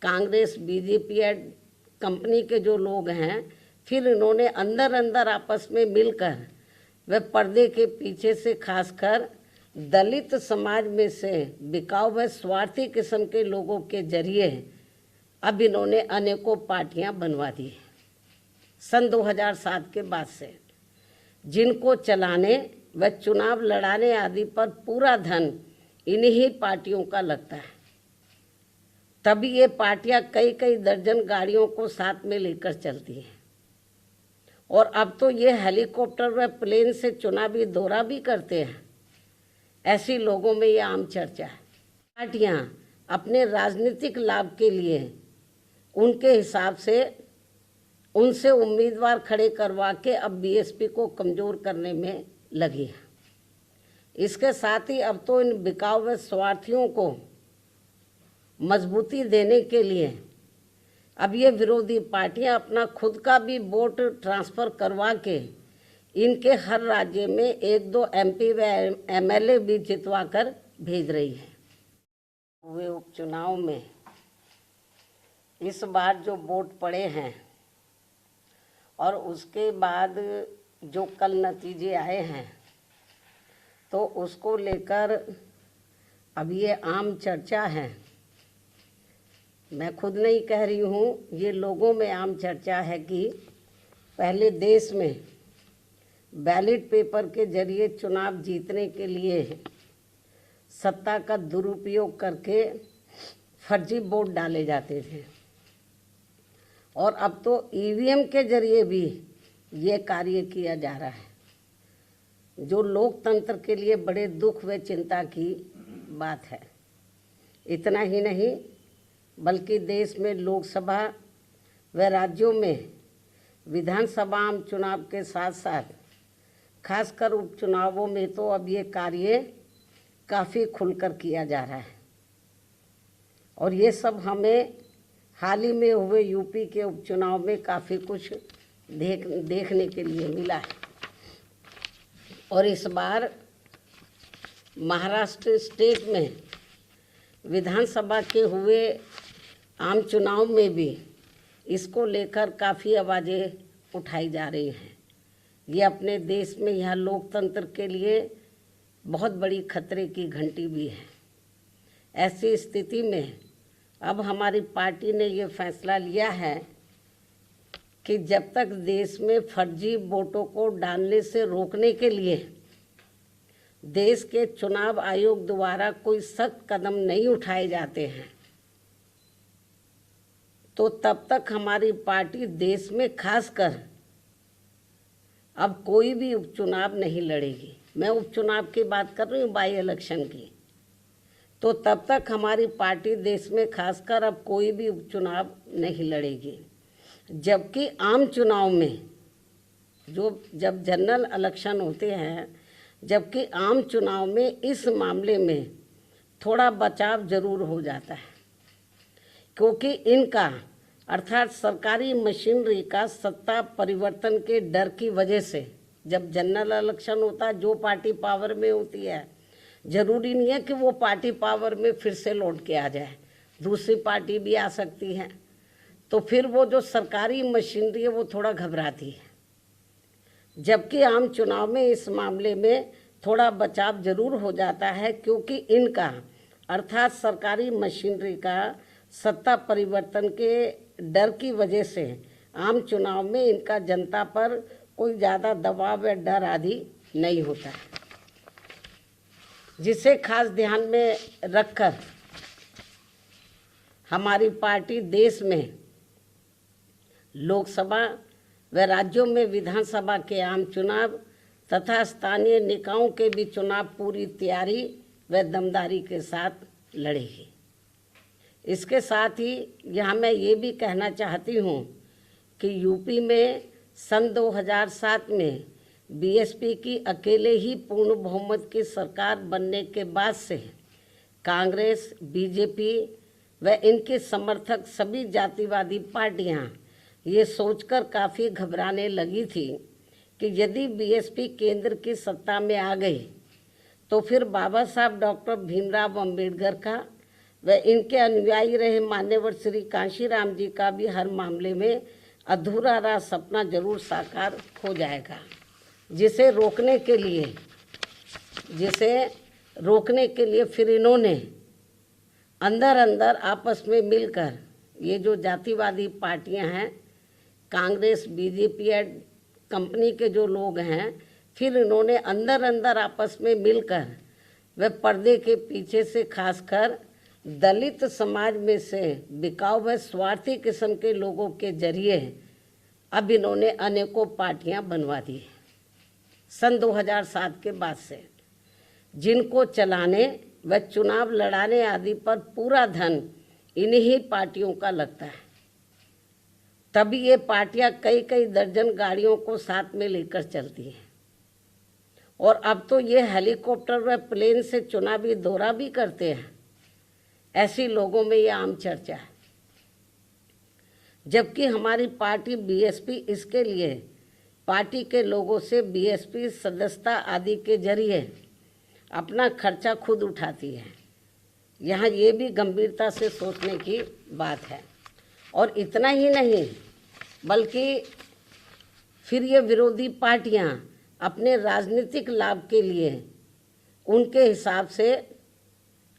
Congress BJP company के जो लोग हैं, फिर इन्होंने अंदर अंदर आपस में मिलकर व पर्दे के पीछे से खासकर दलित समाज में से बिकाऊ व स्वार्थी किस्म के लोगों के जरिए अब इन्होंने अनेकों पार्टियां बनवा दी सन 2007 के बाद से, जिनको चलाने व चुनाव लड़ाने आदि पर पूरा धन इन्हीं पार्टियों का लगता है। तभी ये पार्टियां कई कई दर्जन गाड़ियों को साथ में लेकर चलती हैं और अब तो ये हेलीकॉप्टर व प्लेन से चुनावी दौरा भी करते हैं। ऐसी लोगों में ये आम चर्चा है। पार्टियां अपने राजनीतिक लाभ के लिए उनके हिसाब से उनसे उम्मीदवार खड़े करवा के अब बीएसपी को कमज़ोर करने में लगी है। इसके साथ ही अब तो इन बिकाऊ व स्वार्थियों को मजबूती देने के लिए अब ये विरोधी पार्टियां अपना खुद का भी वोट ट्रांसफ़र करवा के इनके हर राज्य में 1-2 एमपी व एमएलए भी जितवा कर भेज रही है। हुए उपचुनाव में इस बार जो वोट पड़े हैं और उसके बाद जो कल नतीजे आए हैं, तो उसको लेकर अब ये आम चर्चा है। मैं खुद नहीं कह रही हूँ, ये लोगों में आम चर्चा है कि पहले देश में बैलेट पेपर के जरिए चुनाव जीतने के लिए सत्ता का दुरुपयोग करके फर्जी वोट डाले जाते थे और अब तो ईवीएम के जरिए भी ये कार्य किया जा रहा है, जो लोकतंत्र के लिए बड़े दुख व चिंता की बात है। इतना ही नहीं बल्कि देश में लोकसभा व राज्यों में विधानसभा आम चुनाव के साथ साथ खासकर उपचुनावों में तो अब ये कार्य काफ़ी खुलकर किया जा रहा है और ये सब हमें हाल ही में हुए यूपी के उपचुनाव में काफ़ी कुछ देखने के लिए मिला है। और इस बार महाराष्ट्र स्टेट में विधानसभा के हुए आम चुनाव में भी इसको लेकर काफ़ी आवाज़ें उठाई जा रही हैं। ये अपने देश में यह लोकतंत्र के लिए बहुत बड़ी खतरे की घंटी भी है। ऐसी स्थिति में अब हमारी पार्टी ने ये फैसला लिया है कि जब तक देश में फर्जी वोटों को डालने से रोकने के लिए देश के चुनाव आयोग द्वारा कोई सख्त कदम नहीं उठाए जाते हैं, तो तब तक हमारी पार्टी देश में खासकर अब कोई भी उपचुनाव नहीं लड़ेगी। मैं उपचुनाव की बात कर रही हूँ, बाई इलेक्शन की। तो तब तक हमारी पार्टी देश में खासकर अब कोई भी उपचुनाव नहीं लड़ेगी। जबकि आम चुनाव में जब जनरल इलेक्शन होते हैं, जबकि आम चुनाव में इस मामले में थोड़ा बचाव जरूर हो जाता है, क्योंकि इनका अर्थात सरकारी मशीनरी का सत्ता परिवर्तन के डर की वजह से जब जनरल इलेक्शन होता है, जो पार्टी पावर में होती है, ज़रूरी नहीं है कि वो पार्टी पावर में फिर से लौट के आ जाए, दूसरी पार्टी भी आ सकती है। तो फिर वो जो सरकारी मशीनरी है वो थोड़ा घबराती है। जबकि आम चुनाव में इस मामले में थोड़ा बचाव जरूर हो जाता है, क्योंकि इनका अर्थात सरकारी मशीनरी का सत्ता परिवर्तन के डर की वजह से आम चुनाव में इनका जनता पर कोई ज़्यादा दबाव या डर आदि नहीं होता है, जिसे खास ध्यान में रखकर हमारी पार्टी देश में लोकसभा व राज्यों में विधानसभा के आम चुनाव तथा स्थानीय निकायों के भी चुनाव पूरी तैयारी व दमदारी के साथ लड़ेगी। इसके साथ ही यहाँ मैं ये भी कहना चाहती हूँ कि यूपी में सन 2007 में बीएसपी की अकेले ही पूर्ण बहुमत की सरकार बनने के बाद से कांग्रेस, बीजेपी व इनके समर्थक सभी जातिवादी पार्टियाँ ये सोचकर काफ़ी घबराने लगी थी कि यदि बीएसपी केंद्र की सत्ता में आ गई तो फिर बाबा साहब डॉक्टर भीमराव अंबेडकर का व इनके अनुयायी रहे मान्यवर श्री कांशीराम जी का भी हर मामले में अधूरा रहा सपना जरूर साकार हो जाएगा, जिसे रोकने के लिए फिर इन्होंने अंदर अंदर आपस में मिलकर, ये जो जातिवादी पार्टियां हैं, कांग्रेस, बीजेपी कंपनी के जो लोग हैं, फिर इन्होंने अंदर अंदर आपस में मिलकर व पर्दे के पीछे से खासकर दलित समाज में से बिकाऊ व स्वार्थी किस्म के लोगों के जरिए अब इन्होंने अनेकों पार्टियां बनवा दी सन 2007 के बाद से, जिनको चलाने व चुनाव लड़ाने आदि पर पूरा धन इन्हीं पार्टियों का लगता है। तभी ये पार्टियां कई कई दर्जन गाड़ियों को साथ में लेकर चलती हैं और अब तो ये हेलीकॉप्टर व प्लेन से चुनावी दौरा भी करते हैं। ऐसी लोगों में ये आम चर्चा है, जबकि हमारी पार्टी बीएसपी इसके लिए पार्टी के लोगों से बीएसपी सदस्यता आदि के जरिए अपना खर्चा खुद उठाती है। यहाँ ये भी गंभीरता से सोचने की बात है। और इतना ही नहीं, बल्कि फिर ये विरोधी पार्टियाँ अपने राजनीतिक लाभ के लिए उनके हिसाब से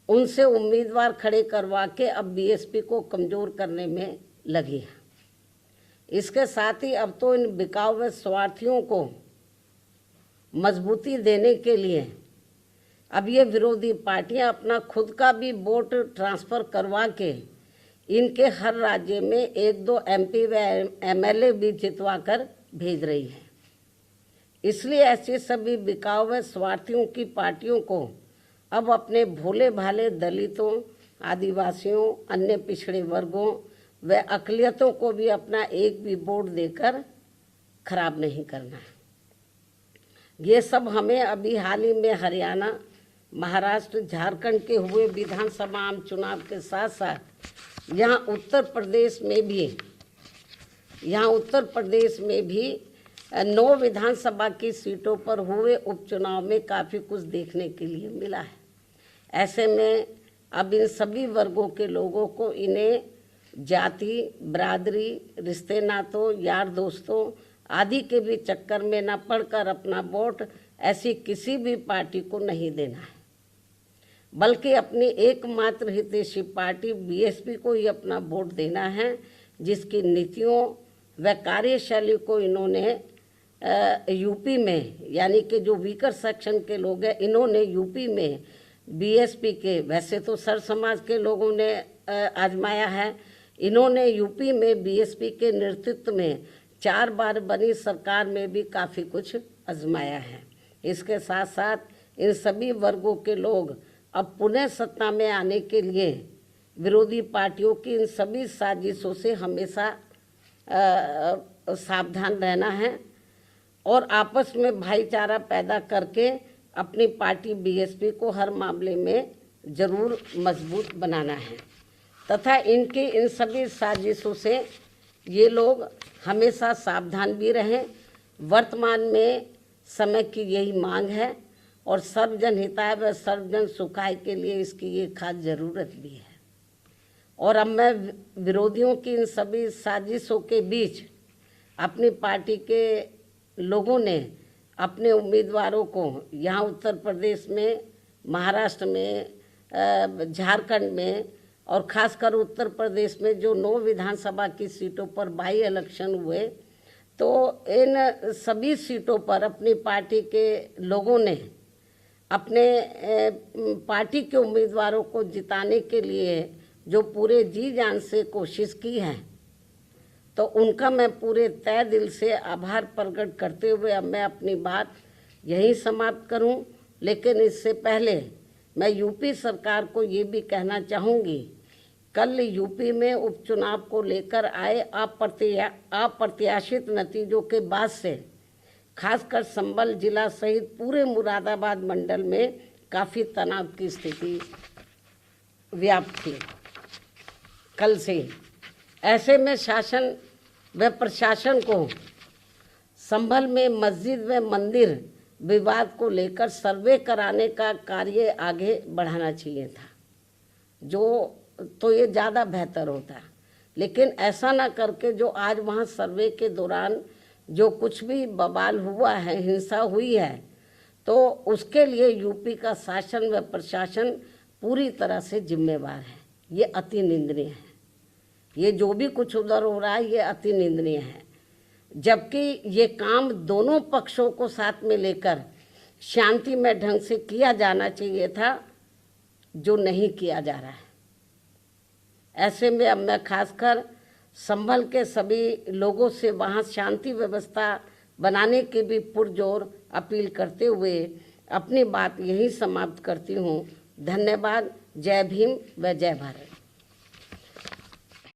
उनसे उम्मीदवार खड़े करवा के अब बीएसपी को कमज़ोर करने में लगी है। इसके साथ ही अब तो इन बिकाऊ व स्वार्थियों को मजबूती देने के लिए अब ये विरोधी पार्टियां अपना खुद का भी वोट ट्रांसफ़र करवा के इनके हर राज्य में 1-2 एमपी व एमएलए भी जितवा कर भेज रही है। इसलिए ऐसी सभी बिकाऊ व स्वार्थियों की पार्टियों को अब अपने भोले भाले दलितों, आदिवासियों, अन्य पिछड़े वर्गों व अक़लियतों को भी अपना एक भी वोट देकर खराब नहीं करना है। ये सब हमें अभी हाल ही में हरियाणा, महाराष्ट्र, झारखंड के हुए विधानसभा आम चुनाव के साथ साथ यहाँ उत्तर प्रदेश में भी 9 विधानसभा की सीटों पर हुए उपचुनाव में काफ़ी कुछ देखने के लिए मिला है। ऐसे में अब इन सभी वर्गों के लोगों को इन्हें जाति, बरादरी, रिश्ते नातों, यार दोस्तों आदि के भी चक्कर में न पड़कर अपना वोट ऐसी किसी भी पार्टी को नहीं देना है, बल्कि अपनी एकमात्र हितैषी पार्टी बीएसपी को ही अपना वोट देना है, जिसकी नीतियों व कार्यशैली को इन्होंने यूपी में, यानी कि जो वीकर सेक्शन के लोग हैं, इन्होंने यूपी में बीएसपी के, वैसे तो सर समाज के लोगों ने आजमाया है, इन्होंने यूपी में बीएसपी के नेतृत्व में 4 बार बनी सरकार में भी काफ़ी कुछ आजमाया है। इसके साथ साथ इन सभी वर्गों के लोग अब पुनः सत्ता में आने के लिए विरोधी पार्टियों की इन सभी साजिशों से हमेशा सावधान रहना है और आपस में भाईचारा पैदा करके अपनी पार्टी बीएसपी को हर मामले में ज़रूर मजबूत बनाना है तथा इनकी इन सभी साजिशों से ये लोग हमेशा सावधान भी रहें। वर्तमान में समय की यही मांग है और सर्वजन हिताय व सर्वजन सुखाय के लिए इसकी ये खास ज़रूरत भी है। और अब मैं विरोधियों की इन सभी साजिशों के बीच अपनी पार्टी के लोगों ने अपने उम्मीदवारों को यहाँ उत्तर प्रदेश में, महाराष्ट्र में, झारखंड में और ख़ासकर उत्तर प्रदेश में जो 9 विधानसभा की सीटों पर बाई इलेक्शन हुए, तो इन सभी सीटों पर अपनी पार्टी के लोगों ने अपने पार्टी के उम्मीदवारों को जिताने के लिए जो पूरे जी जान से कोशिश की है, तो उनका मैं पूरे तय दिल से आभार प्रकट करते हुए अब मैं अपनी बात यहीं समाप्त करूं। लेकिन इससे पहले मैं यूपी सरकार को ये भी कहना चाहूँगी, कल यूपी में उपचुनाव को लेकर आए अप्रत्याशित नतीजों के बाद से खासकर संभल जिला सहित पूरे मुरादाबाद मंडल में काफ़ी तनाव की स्थिति व्याप्त थी कल से। ऐसे में शासन व प्रशासन को संभल में मस्जिद व मंदिर विवाद को लेकर सर्वे कराने का कार्य आगे बढ़ाना चाहिए था। जो तो ये ज़्यादा बेहतर होता। लेकिन ऐसा ना करके जो आज वहाँ सर्वे के दौरान जो कुछ भी बवाल हुआ है, हिंसा हुई है, तो उसके लिए यूपी का शासन व प्रशासन पूरी तरह से जिम्मेवार है। ये अति निंदनीय है। ये जो भी कुछ उधर हो रहा है ये अति निंदनीय है, जबकि ये काम दोनों पक्षों को साथ में लेकर शांतिमय ढंग से किया जाना चाहिए था, जो नहीं किया जा रहा है। ऐसे में अब मैं खासकर संभल के सभी लोगों से वहाँ शांति व्यवस्था बनाने की भी पुरजोर अपील करते हुए अपनी बात यही समाप्त करती हूँ। धन्यवाद। जय भीम व जय भारत।